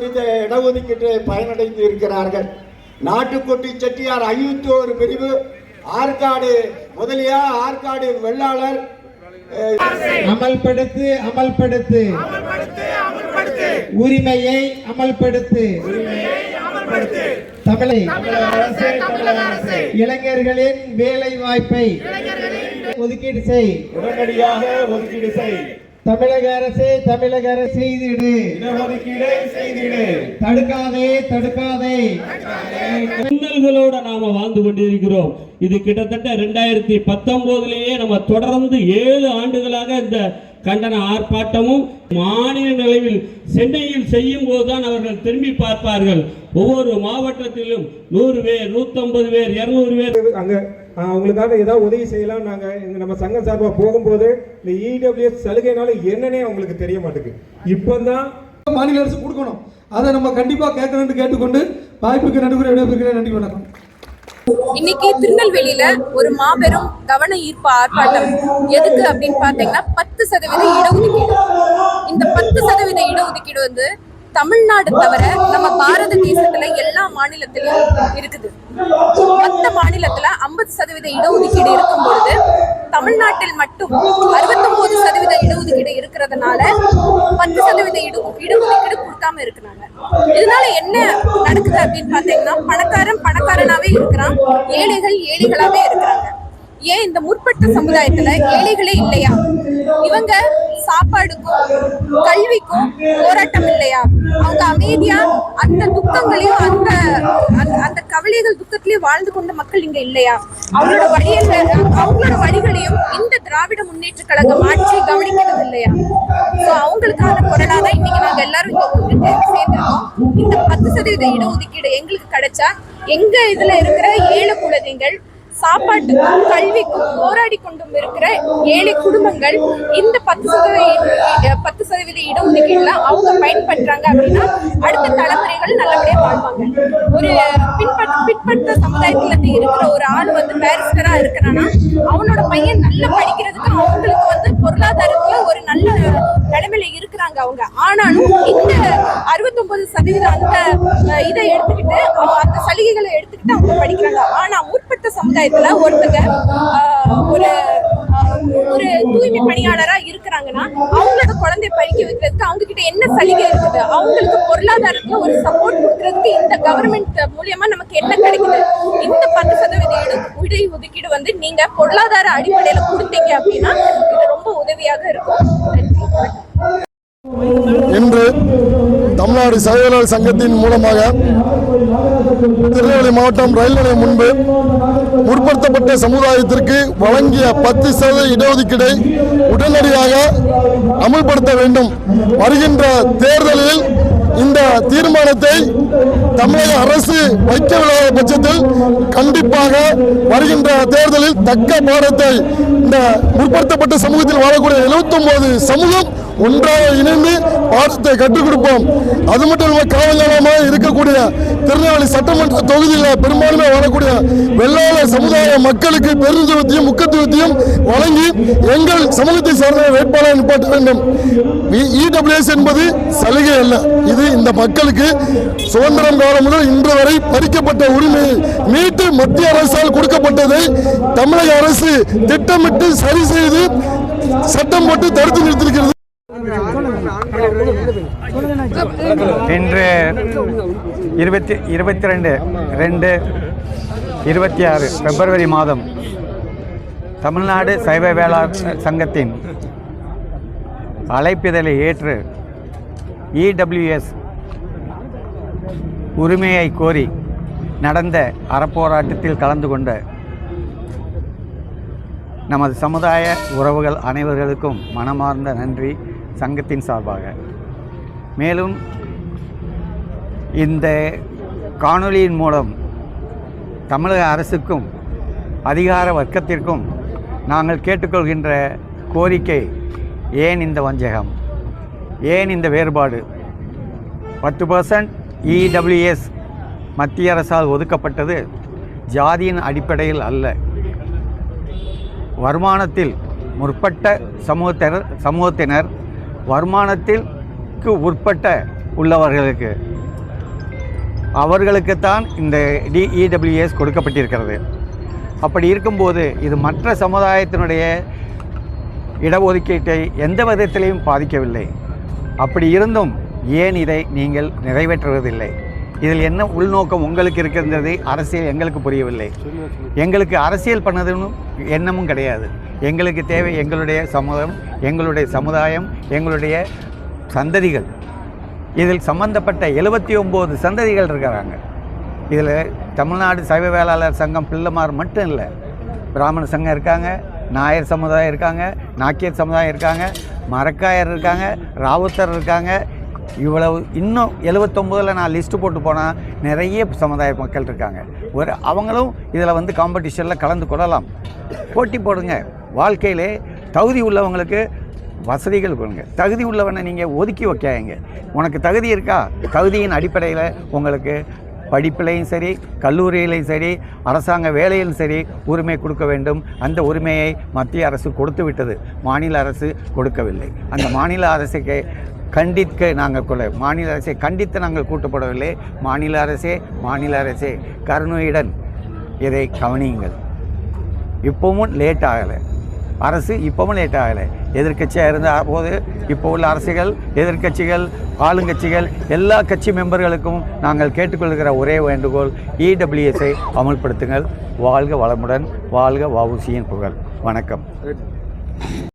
இந்த இடஒதுக்கீட்டை பயனடைந்து இருக்கிறார்கள். நாட்டுக்கோட்டை செட்டியார் 51 பிரிவு, ஆற்காடு முதலியார், ஆற்காடு வெள்ளாளர். அமல்படுத்து அமல்படுத்து உரிமையை அமல்படுத்து. இளைஞர்களின் வேலை வாய்ப்பை ஒதுக்கீடு செய், உடனடியாக ஒதுக்கீடு செய். தமிழக அரசு செய்திடு, செய்திடு. தடுக்காதே தடுக்காதே. இன்னல்களோட நாம வாழ்ந்து கொண்டிருக்கிறோம். இது கிட்டத்தட்ட 2019 நம்ம தொடர்ந்து 7 ஆண்டுகளாக இந்த கண்டன ஆர்ப்பாட்டமும் மாநில நிலையில் சென்னையில் செய்யும் போதுதான் அவர்கள் திரும்பி பார்ப்பார்கள். ஒவ்வொரு மாவட்டத்திலும் 100 பேர், 150 பேர், 200 பேர் அங்க அவங்களுக்காக ஏதாவது உதவி செய்யலாம். நாங்கள் நம்ம சங்கம் சார்பாக போகும்போது இந்த இடபிள்யூஎஸ் சலுகைனால என்னன்னே அவங்களுக்கு தெரிய மாட்டேங்குது. இப்போதான் மாநில அரசு கொடுக்கணும், அதை நம்ம கண்டிப்பாக கேட்கணும்னு கேட்டுக்கொண்டு வாய்ப்புக்கு நடுவர் விடைபெறுகிறேன். நன்றி, வணக்கம். இன்னைக்கு திருநெல்வேலியில ஒரு மாபெரும் கவன ஈர்ப்பு ஆர்ப்பாட்டம். எதுக்கு அப்படின்னு பாத்தீங்கன்னா 10% இடஒதுக்கீடு. இந்த 10% இடஒதுக்கீடு வந்து தமிழ்நாடு தவிர நம்ம பாரத தேசத்துல எல்லா மாநிலத்திலும் இருக்குது. மற்ற மாநிலத்துல 50% இடஒதுக்கீடு இருக்கும் பொழுது தமிழ்நாட்டில் மட்டும் 69% இடஒதுக்கீடு இருக்கிறதுனால 10% இடஒதுக்கீடு கொடுக்காம இருக்கிறாங்க. இதனால என்ன நடக்குது அப்படின்னு பாத்தீங்கன்னா பணக்காரனாவே இருக்கிறான், ஏழைகள் ஏழைகளாவே இருக்கிறாங்க. ஏன் இந்த முற்பட்ட சமுதாயத்துல ஏழைகளே இல்லையா? இவங்க சாப்பாடுக்கும் கல்விக்கும் போராட்டம் இல்லையா? அவங்க அமைதியா அந்த துக்கங்களையும் அந்த கவலைகள் துக்கத்திலையும் வாழ்ந்து கொண்ட மக்கள் இங்க இல்லையா? அவங்களோட வழிகளையும் இந்த திராவிட முன்னேற்ற கழகம் ஆட்சி கவனிக்கிறது இல்லையா? சோ அவங்களுக்கான குரலா தான் இன்னைக்கு நாங்க எல்லாரும் இங்க ஒன்று சேர்ந்திருக்கோம். இந்த 10% இடஒதுக்கீடு எங்களுக்கு கிடைச்சா எங்க இதுல இருக்கிற ஏழை குழந்தைகள் சாப்பாட்டுக்கும் கல்விக்கும் போராடி கொண்டும் இருக்கிற ஏழை குடும்பங்கள் இந்த 10% இடஒதுக்கீடுல அவங்க பயன்படுறாங்க அப்படின்னா அடுத்த தலைமுறைகள் நல்லபடியா வாழ்வாங்க. ஒரு பின்பற்ற சமுதாயத்துல இருக்கிற ஒரு ஆள் வந்து பேரிஸ்டரா இருக்கிறான்னா அவனோட பையன் நல்லா படிக்கிறதுக்கு அவங்களுக்கு வந்து பொருளாதாரத்துல ஒரு நல்ல நிலைமையில இருக்கிறாங்க அவங்க. ஆனாலும் இந்த 69% அந்த இதை எடுத்துக்கிட்டு அந்த சலுகைகளை எடுத்துக்கிட்டு அவங்க படிக்கிறாங்க. ஆனா முற்பட்ட சமுதாயத்துல ஒருத்தங்க ஒரு தூய்மை பணியாளரா இருக்கிறாங்கன்னா அவங்களோட குழந்தை படிக்க வைக்கிறதுக்கு அவங்க கிட்ட என்ன சலுகை இருக்குது? அவங்களுக்கு பொருளாதாரத்துல ஒரு சப்போர்ட் கொடுக்கறதுக்கு இந்த கவர்மெண்ட் மூலியமா நமக்கு என்ன கிடைக்குது? இந்த 10% இடஒதுக்கீடு வந்து நீங்க பொருளாதார அடிப்படையில கொடுத்தீங்க அப்படின்னா இது ரொம்ப உதவியாக இருக்கும். இன்று தமிழ்நாடு சகையாளர் சங்கத்தின் மூலமாக திருநெல்வேலி மாவட்டம் ரயில் நிலையம் முன்பு முற்படுத்தப்பட்ட சமுதாயத்திற்கு வழங்கிய 10% இடஒதுக்கீடை உடனடியாக அமல்படுத்த வேண்டும். வருகின்ற தேர்தலில் இந்த தீர்மானத்தை தமிழக அரசு வைக்கவில்லாத பட்சத்தில் கண்டிப்பாக வருகின்ற தேர்தலில் தக்க பாடத்தை இந்த முற்படுத்தப்பட்ட சமூகத்தில் வாழக்கூடிய 79 சமூகம் ஒன்றாக இணைந்து பாடத்தை கற்றுக் கொடுப்போம். அது மட்டும் இல்லாமல் காவல்நிலையமாக இருக்கக்கூடிய திருநெல்வேலி சட்டமன்ற தொகுதியில் பெரும்பான்மை வாழக்கூடிய வெள்ளாளர் சமுதாய மக்களுக்கு பெருந்துவத்தையும் முக்கியத்துவத்தையும் வழங்கி எங்கள் சமூகத்தை சார்ந்த வேட்பாளர் நிப்பாட்ட வேண்டும். இடபிள்யூஎஸ் என்பது சலுகை அல்ல, இது இந்த மக்களுக்கு சுதந்திரம் காலம் முதல் இன்று வரை பறிக்கப்பட்ட உரிமையை மீட்டு மத்திய அரசால் கொடுக்கப்பட்டதை தமிழக அரசு திட்டமிட்டு சரி செய்து சட்டம் போட்டு தடுத்து நிறுத்தியிருக்கிறது. இன்று 22/2/26 பிப்ரவரி மாதம் தமிழ்நாடு சைவ வேளாண் சங்கத்தின் அழைப்பிதழை ஏற்று இடபிள்யூஎஸ் உரிமையை கோரி நடந்த அறப்போராட்டத்தில் கலந்து கொண்ட நமது சமுதாய உறவுகள் அனைவர்களுக்கும் மனமார்ந்த நன்றி சங்கத்தின் சார்பாக. மேலும் இந்த காணொளியின் மூலம் தமிழக அரசுக்கும் அதிகார வர்க்கத்திற்கும் நாங்கள் கேட்டுக்கொள்கின்ற கோரிக்கை, ஏன் இந்த வஞ்சகம், ஏன் இந்த வேறுபாடு? 10% இடபிள்யூஎஸ் மத்திய அரசால் ஒதுக்கப்பட்டது ஜாதியின் அடிப்படையில் அல்ல, வருமானத்தில் முற்பட்ட சமூகத்தினர் வருமானத்திற்கு உட்பட்ட உள்ளவர்களுக்கு அவர்களுக்குத்தான் இந்த இடபிள்யூஎஸ் கொடுக்கப்பட்டிருக்கிறது. அப்படி இருக்கும்போது இது மற்ற சமுதாயத்தினுடைய இடஒதுக்கீட்டை எந்த விதத்திலையும் பாதிக்கவில்லை. அப்படி இருந்தும் ஏன் இதை நீங்கள் நிறைவேற்றுவதில்லை? இதில் என்ன உள்நோக்கம் உங்களுக்கு இருக்கின்றது? அரசியல் எங்களுக்கு புரியவில்லை. எங்களுக்கு அரசியல் பண்ணதுன்னு எண்ணமும் கிடையாது. எங்களுக்கு தேவை எங்களுடைய சமுதாயம், எங்களுடைய சந்ததிகள். இதில் சம்பந்தப்பட்ட 79 சந்ததிகள் இருக்கிறாங்க. இதில் தமிழ்நாடு சைவ வேளாளர் சங்கம் பிள்ளைமார் மட்டும் இல்லை, பிராமண சங்கம் இருக்காங்க, நாயர் சமுதாயம் இருக்காங்க, நாக்கியர் சமுதாயம் இருக்காங்க, மரக்காயர் இருக்காங்க, ராவுத்தர் இருக்காங்க. இவ்வளவு இன்னும் 79 நான் லிஸ்ட்டு போட்டு போனால் நிறைய சமுதாய மக்கள் இருக்காங்க. அவங்களும் இதில் காம்படிஷனில் கலந்து கொள்ளலாம். போட்டி போடுங்க. வாழ்க்கையிலே தகுதி உள்ளவங்களுக்கு வசதிகள் கொடுங்க. தகுதி உள்ளவனை நீங்கள் ஒதுக்கி வைக்காங்க. உனக்கு தகுதி இருக்கா? தகுதியின் அடிப்படையில் உங்களுக்கு படிப்பிலையும் சரி, கல்லூரியிலையும் சரி, அரசாங்க வேலையிலும் சரி உரிமை கொடுக்க வேண்டும். அந்த உரிமையை மத்திய அரசு கொடுத்து விட்டது, மாநில அரசு கொடுக்கவில்லை. அந்த மாநில அரசுக்கு கண்டிக்க நாங்கள் மாநில அரசை கண்டித்து நாங்கள் கூட்டப்படவில்லை. மாநில அரசே கருணையுடன் இதை கவனியுங்கள். இப்போவும் லேட் ஆகலை. அரசு இப்போவும் லேட் ஆகலை. எதிர்க்கட்சியாக இருந்த போது இப்போ உள்ள அரசுகள், எதிர்க்கட்சிகள், ஆளுங்கட்சிகள், எல்லா கட்சி மெம்பர்களுக்கும் நாங்கள் கேட்டுக்கொள்கிற ஒரே வேண்டுகோள், இடபிள்யூஎஸை அமல்படுத்துங்கள். வாழ்க வளமுடன், வாழ்க வஉசியின் புகழ். வணக்கம்.